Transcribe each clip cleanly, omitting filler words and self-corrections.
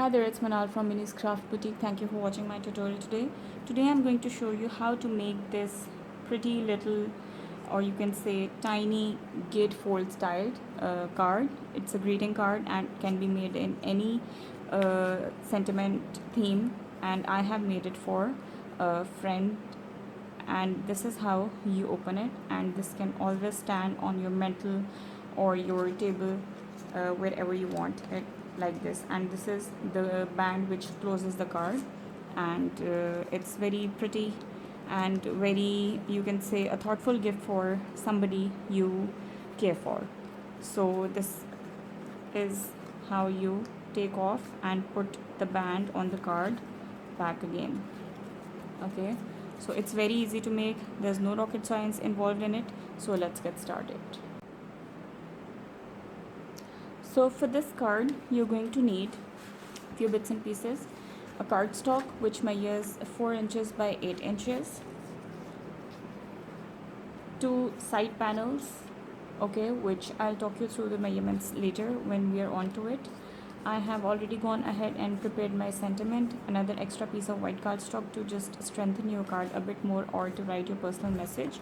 Hi there, it's Manal from Minnie's Craft Boutique. Thank you for watching my tutorial today. Today I'm going to show you how to make this pretty little, or you can say tiny gatefold styled card. It's a greeting card and can be made in any sentiment theme, and I have made it for a friend. And this is how you open it, and this can always stand on your mantle or your table, wherever you want it, like this. And this is the band which closes the card, and it's very pretty and very, you can say, a thoughtful gift for somebody you care for. So this is how you take off and put the band on the card back again. Okay, so it's very easy to make. There's no rocket science involved in it. So let's get started. So for this card you're going to need a few bits and pieces: a cardstock which measures 4 inches by 8 inches, two side panels, okay, which I'll talk you through the measurements later when we are on to it. I have already gone ahead and prepared my sentiment, another extra piece of white cardstock to just strengthen your card a bit more or to write your personal message.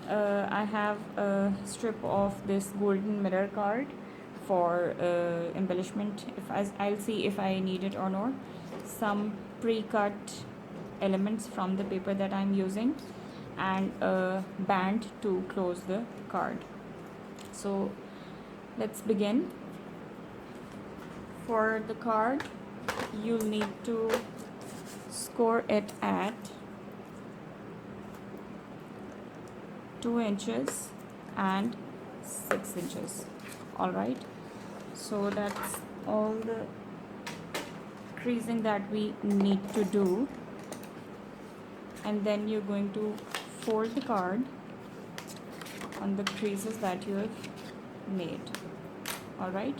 I have a strip of this golden mirror card for embellishment. I'll see if I need it or not. Some pre-cut elements from the paper that I'm using, and a band to close the card. So let's begin. For the card, you'll need to score it at 2 inches and 6 inches. All right, so that's all the creasing that we need to do. And then you're going to fold the card on the creases that you have made. All right,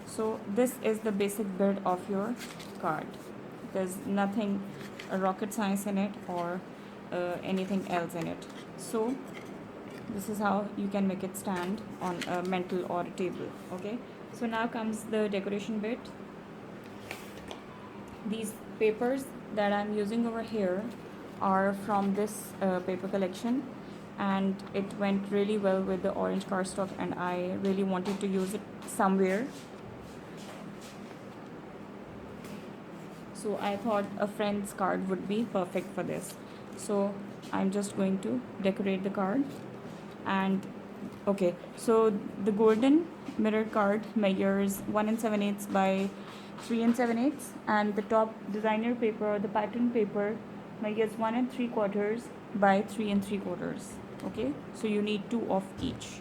so this is the basic build of your card. There's nothing rocket science in it or anything else in it. So this is how you can make it stand on a mantle or a table. Okay, so now comes the decoration bit. These papers that I'm using over here are from this paper collection, and it went really well with the orange cardstock, and I really wanted to use it somewhere. So I thought a friend's card would be perfect for this. So I'm just going to decorate the card. And okay, so the golden mirror card measures 1 7/8 by 3 7/8, and the top designer paper or the pattern paper measures 1 3/4 by 3 3/4. Okay, so you need two of each.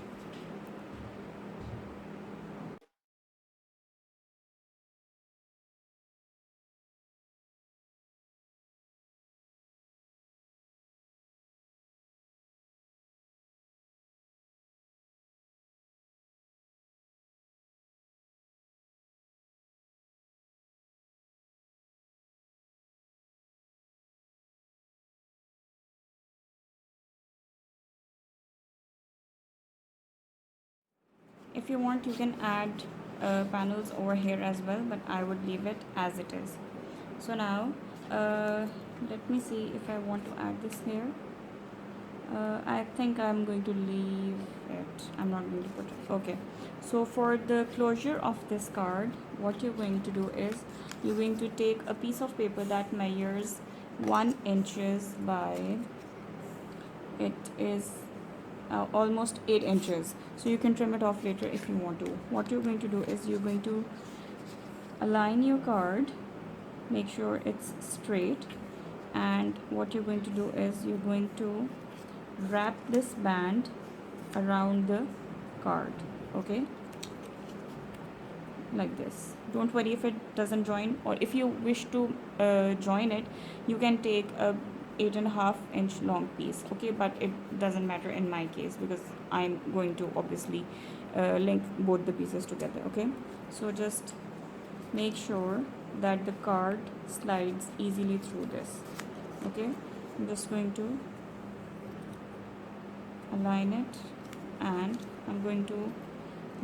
If you want, you can add panels over here as well, but I would leave it as it is. So now let me see if I want to add this here. I think I'm going to leave it. I'm not going to put it. Okay, so for the closure of this card, what you're going to do is you're going to take a piece of paper that measures 1 inches by, it is almost 8 inches. So you can trim it off later if you want to. What you're going to do is you're going to align your card, make sure it's straight, and what you're going to do is you're going to wrap this band around the card. Okay, like this. Don't worry if it doesn't join, or if you wish to join it, you can take a 8.5-inch long piece. Okay, but it doesn't matter in my case because I'm going to obviously link both the pieces together. Okay, so just make sure that the card slides easily through this. Okay, I'm just going to align it, and I'm going to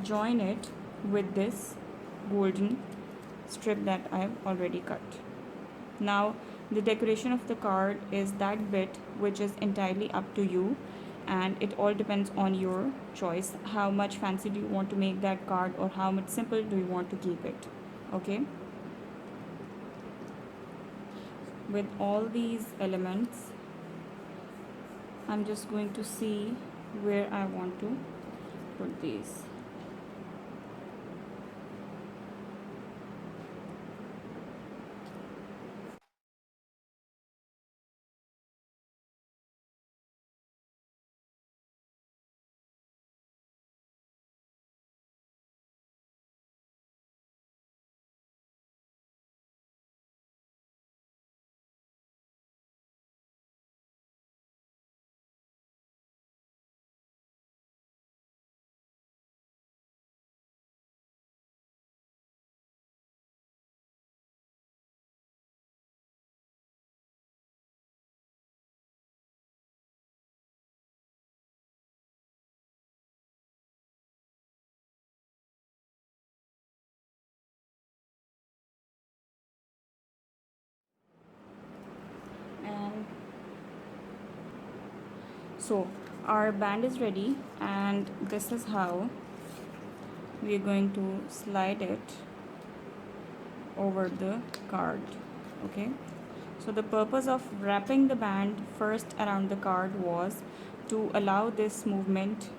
join it with this golden strip that I've already cut. Now, the decoration of the card is that bit which is entirely up to you, and it all depends on your choice. How much fancy do you want to make that card, or how much simple do you want to keep it? Okay, with all these elements, I'm just going to see where I want to put these. And so our band is ready, and this is how we are going to slide it over the card. Okay, so the purpose of wrapping the band first around the card was to allow this movement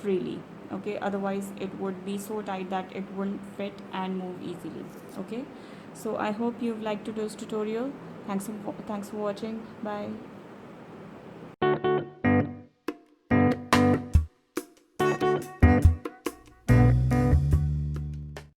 freely. Okay, otherwise it would be so tight that it wouldn't fit and move easily. Okay, so I hope you've liked today's tutorial. Thanks for watching. Bye.